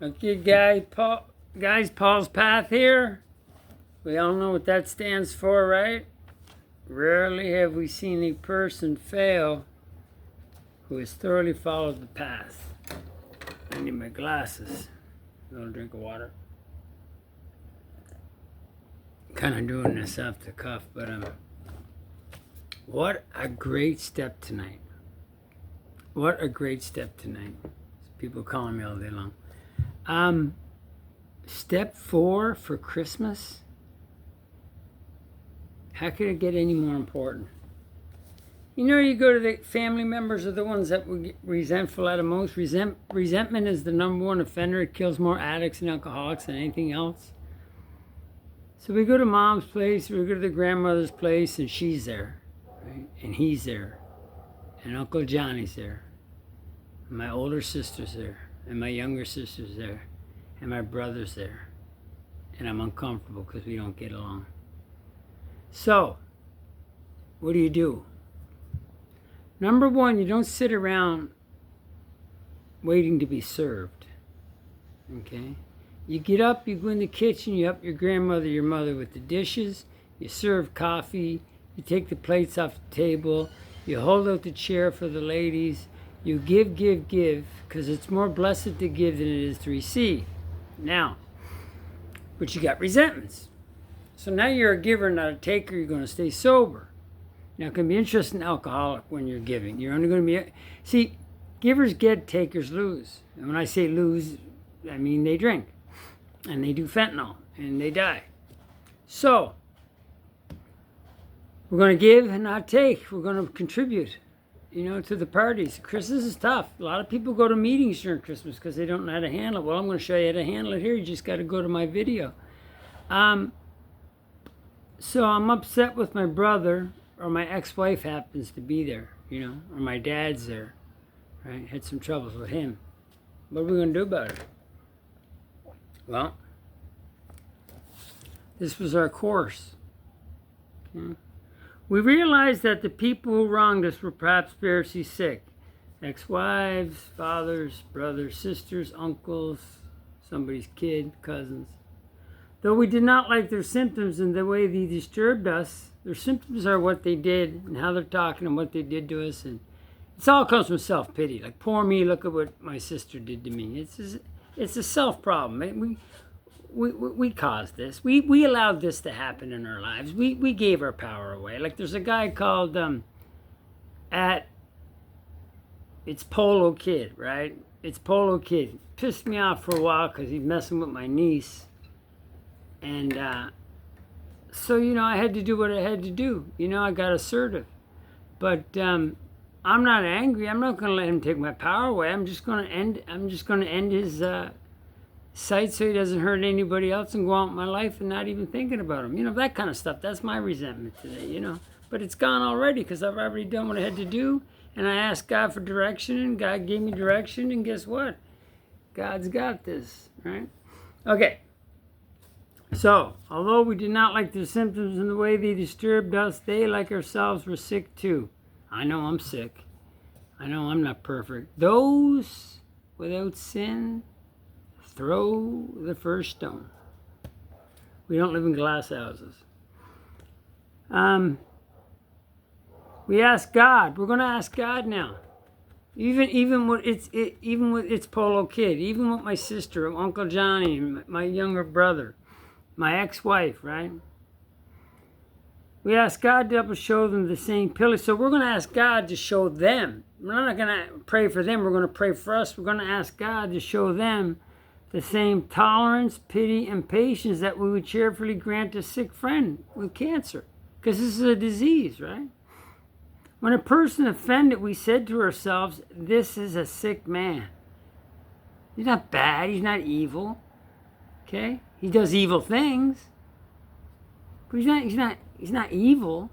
Okay, guys, Paul's Path here. We all know what that stands for, right? Rarely have we seen a person fail who has thoroughly followed the path. I need my glasses. A little drink of water. Kind of doing this off the cuff, but what a great step tonight. What a great step tonight. People calling me all day long. Step 4 for Christmas. How could it get any more important? You know, you go to the family members are the ones that we get resentful at the most. Resentment is the number one offender. It kills more addicts and alcoholics than anything else. So we go to mom's place, we go to the grandmother's place, and she's there, right? And he's there, and Uncle Johnny's there, and my older sister's there, and my younger sister's there, and my brother's there, and I'm uncomfortable because we don't get along. So, what do? Number one, you don't sit around waiting to be served, okay? You get up, you go in the kitchen, you help your grandmother, your mother with the dishes, you serve coffee, you take the plates off the table, you hold out the chair for the ladies, you give, because it's more blessed to give than it is to receive. Now, but you got resentments. So now you're a giver, not a taker, you're going to stay sober. Now, it can be interesting alcoholic when you're giving. You're only going to be, see, givers get, takers lose. And when I say lose, I mean they drink. And they do fentanyl, and they die. So, we're going to give and not take. We're going to contribute, to the parties. Christmas is tough. A lot of people go to meetings during Christmas because they don't know how to handle it. Well, I'm going to show you how to handle it here. You just got to go to my video. So I'm upset with my brother, or my ex-wife happens to be there, or my dad's there, right? Had some troubles with him. What are we going to do about it? Well, this was our course. Okay. We realized that the people who wronged us were perhaps spiritually sick. Ex-wives, fathers, brothers, sisters, uncles, somebody's kid, cousins. Though we did not like their symptoms and the way they disturbed us, their symptoms are what they did and how they're talking and what they did to us. And it all comes from self-pity. Like, poor me, look at what my sister did to me. It's a self problem. We caused this. We allowed this to happen in our lives. We gave our power away. Like, there's a guy called it's Polo Kid, right? It's Polo Kid. Pissed me off for a while because he's messing with my niece. And so I had to do what I had to do. I got assertive. But I'm not angry. I'm not going to let him take my power away. I'm just going to end his sight so he doesn't hurt anybody else and go out in my life and not even thinking about him. That kind of stuff. That's my resentment today, But it's gone already because I've already done what I had to do. And I asked God for direction, and God gave me direction. And guess what? God's got this, right? Okay. So, although we did not like their symptoms and the way they disturbed us, they, like ourselves, were sick too. I know I'm sick. I know I'm not perfect. Those without sin, throw the first stone. We don't live in glass houses. We ask God. We're going to ask God now. Even with its Polo Kid, even with my sister, Uncle Johnny, my younger brother, my ex-wife, right? We ask God to help us show them the same pillar. So we're going to ask God to show them. We're not going to pray for them. We're going to pray for us. We're going to ask God to show them the same tolerance, pity, and patience that we would cheerfully grant a sick friend with cancer. Because this is a disease, right? When a person offended, we said to ourselves, this is a sick man. He's not bad. He's not evil. Okay? He does evil things. But he's not evil.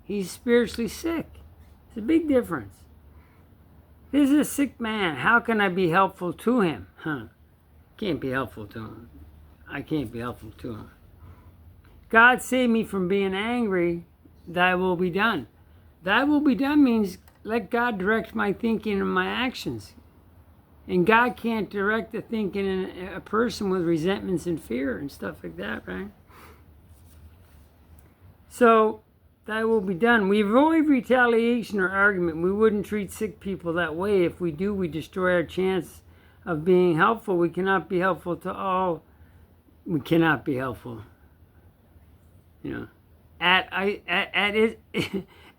He's spiritually sick. It's a big difference. This is a sick man. How can I be helpful to him? Can't be helpful to him. I can't be helpful to him. God save me from being angry. Thy will be done. Thy will be done means let God direct my thinking and my actions. And God can't direct the thinking in a person with resentments and fear and stuff like that, right? So that will be done. We avoid retaliation or argument. We wouldn't treat sick people that way. If we do, we destroy our chance of being helpful. We cannot be helpful to all. We cannot be helpful. You know, at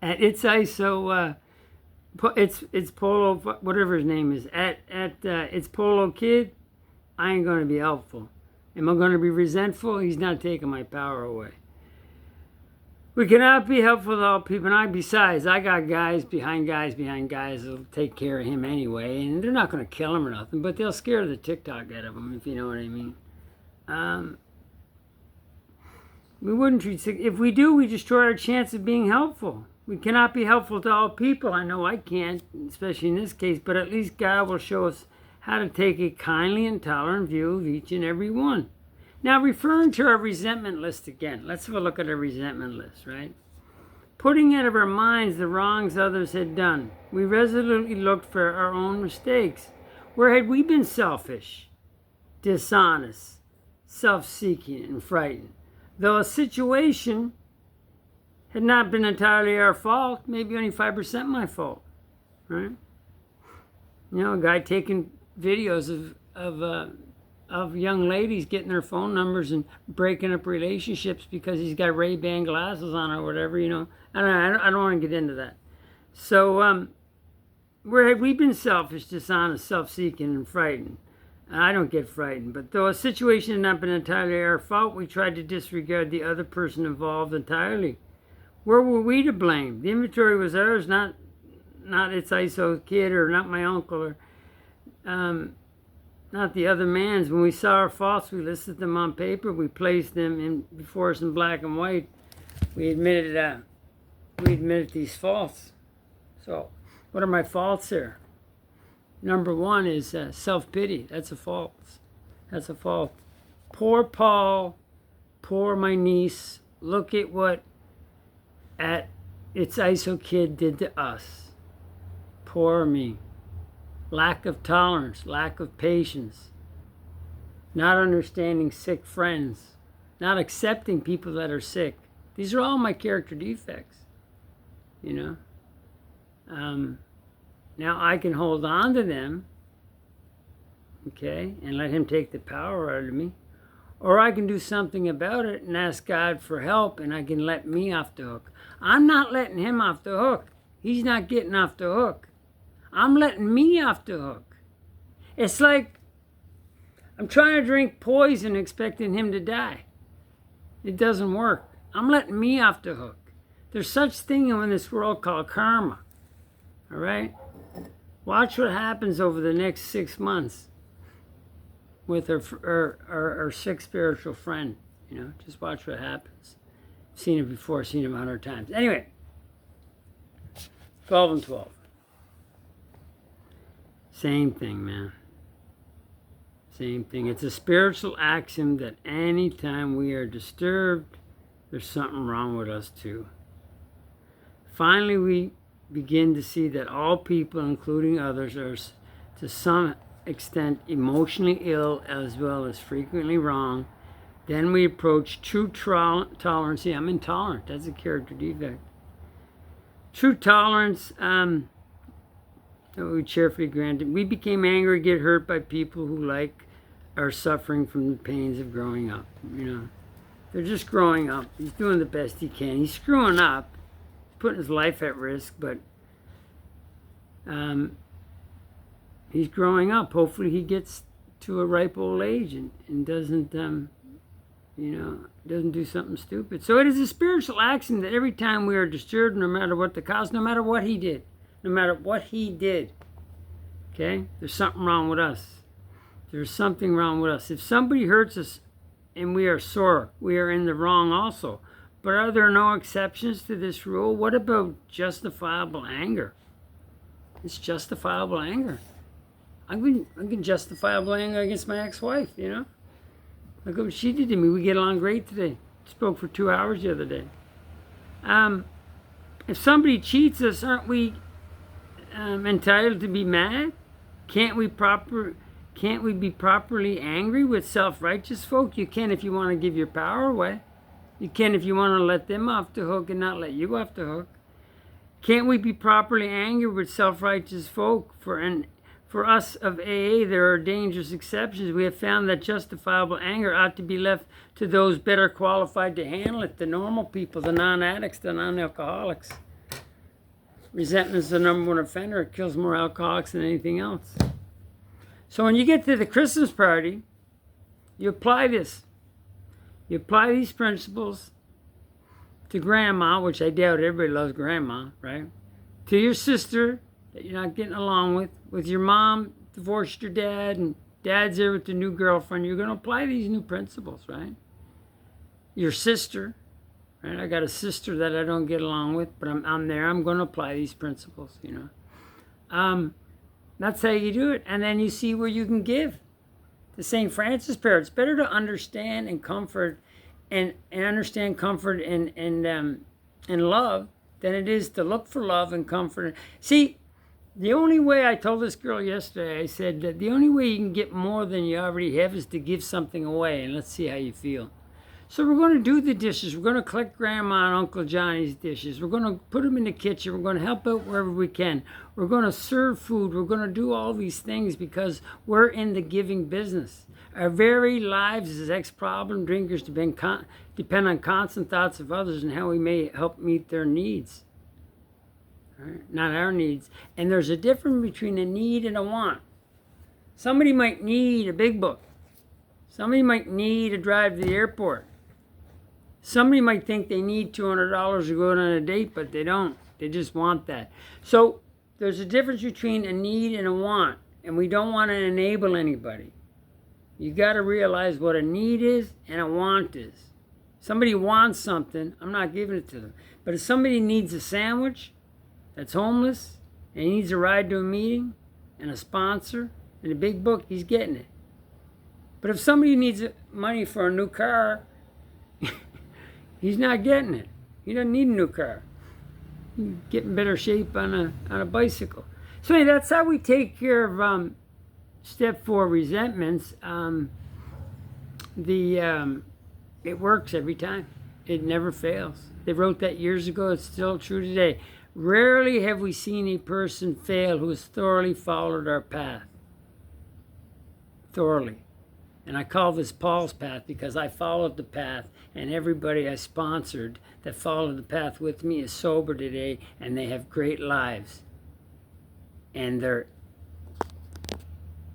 its ISO. It's Polo, whatever his name is. It's Polo Kid. I ain't gonna be helpful. Am I gonna be resentful? He's not taking my power away. We cannot be helpful to all people. And besides, I got guys behind guys that'll take care of him anyway, and they're not gonna kill him or nothing, but they'll scare the TikTok out of him, if you know what I mean. We wouldn't treat sick. If we do, we destroy our chance of being helpful. We cannot be helpful to all people. I know I can't, especially in this case, but at least God will show us how to take a kindly and tolerant view of each and every one. Now, referring to our resentment list again, let's have a look at our resentment list, right? Putting out of our minds the wrongs others had done, we resolutely looked for our own mistakes. Where had we been selfish, dishonest, self-seeking, and frightened? Though a situation had not been entirely our fault, maybe only 5% my fault, right? You know, a guy taking videos of young ladies getting their phone numbers and breaking up relationships because he's got Ray-Ban glasses on or whatever, you know. I don't want to get into that. So, where had we been selfish, dishonest, self-seeking, and frightened? I don't get frightened, but though a situation had not been entirely our fault, we tried to disregard the other person involved entirely. Where were we to blame? The inventory was ours, not its ISO kid or not my uncle or not the other man's. When we saw our faults, we listed them on paper. We placed them before us in black and white. We admitted these faults. So, what are my faults here? Number one is self-pity. That's a fault. That's a fault. Poor Paul, poor my niece. Look at what its ISO kid did to us. Poor me. Lack of tolerance, lack of patience, not understanding sick friends, not accepting people that are sick. These are all my character defects, you know. Now I can hold on to them, okay, and let him take the power out of me. Or I can do something about it and ask God for help, and I can let me off the hook. I'm not letting him off the hook. He's not getting off the hook. I'm letting me off the hook. It's like I'm trying to drink poison expecting him to die. It doesn't work. I'm letting me off the hook. There's such thing in this world called karma. All right? Watch what happens over the next 6 months with our sick spiritual friend. You know, just watch what happens. I've seen it before, seen it 100 times. Anyway, 12 and 12. Same thing, man. Same thing. It's a spiritual axiom that anytime we are disturbed, there's something wrong with us too. Finally, we begin to see that all people, including others, are to some extent emotionally ill as well as frequently wrong. Then we approach true tolerance. See, I'm intolerant. That's a character defect. True tolerance, we cheerfully granted. We became angry, get hurt by people who are suffering from the pains of growing up. You know, they're just growing up. He's doing the best he can. He's screwing up, putting his life at risk, but he's growing up. Hopefully he gets to a ripe old age and doesn't, doesn't do something stupid. So it is a spiritual axiom that every time we are disturbed, no matter what the cause, no matter what he did, okay, there's something wrong with us. There's something wrong with us. If somebody hurts us and we are sore, we are in the wrong also. But are there no exceptions to this rule? What about justifiable anger? It's justifiable anger. I'm getting justifiable anger against my ex-wife, you know? Look at what she did to me. We get along great today. Spoke for 2 hours the other day. If somebody cheats us, aren't we entitled to be mad? Can't we be properly angry with self-righteous folk? You can if you want to give your power away. You can if you want to let them off the hook and not let you off the hook. Can't we be properly angry with self-righteous folk? For us of AA, there are dangerous exceptions. We have found that justifiable anger ought to be left to those better qualified to handle it, the normal people, the non-addicts, the non-alcoholics. Resentment is the number one offender. It kills more alcoholics than anything else. So when you get to the Christmas party, you apply this. You apply these principles to grandma, which I doubt everybody loves grandma, right? To your sister that you're not getting along with your mom, divorced your dad, and dad's there with the new girlfriend. You're going to apply these new principles, right? Your sister, right? I got a sister that I don't get along with, but I'm there. I'm going to apply these principles, you know. That's how you do it. And then you see where you can give. The St. Francis prayer. It's better to understand and comfort and understand comfort and love than it is to look for love and comfort. See, the only way, I told this girl yesterday, I said that the only way you can get more than you already have is to give something away, and let's see how you feel. So we're going to do the dishes. We're going to collect Grandma and Uncle Johnny's dishes. We're going to put them in the kitchen. We're going to help out wherever we can. We're going to serve food. We're going to do all these things because we're in the giving business. Our very lives as ex-problem drinkers depend on constant thoughts of others and how we may help meet their needs. Right? Not our needs. And there's a difference between a need and a want. Somebody might need a big book. Somebody might need a drive to the airport. Somebody might think they need $200 to go on a date, but they don't. They just want that. So there's a difference between a need and a want, and we don't want to enable anybody. You got to realize what a need is and a want is. Somebody wants something, I'm not giving it to them. But if somebody needs a sandwich that's homeless and he needs a ride to a meeting and a sponsor and a big book, he's getting it. But if somebody needs money for a new car, he's not getting it. He doesn't need a new car. He can get in better shape on a bicycle. So anyway, that's how we take care of step 4 resentments. It works every time. It never fails. They wrote that years ago. It's still true today. Rarely have we seen a person fail who has thoroughly followed our path. Thoroughly. And I call this Paul's path because I followed the path, and everybody I sponsored that followed the path with me is sober today, and they have great lives. And they're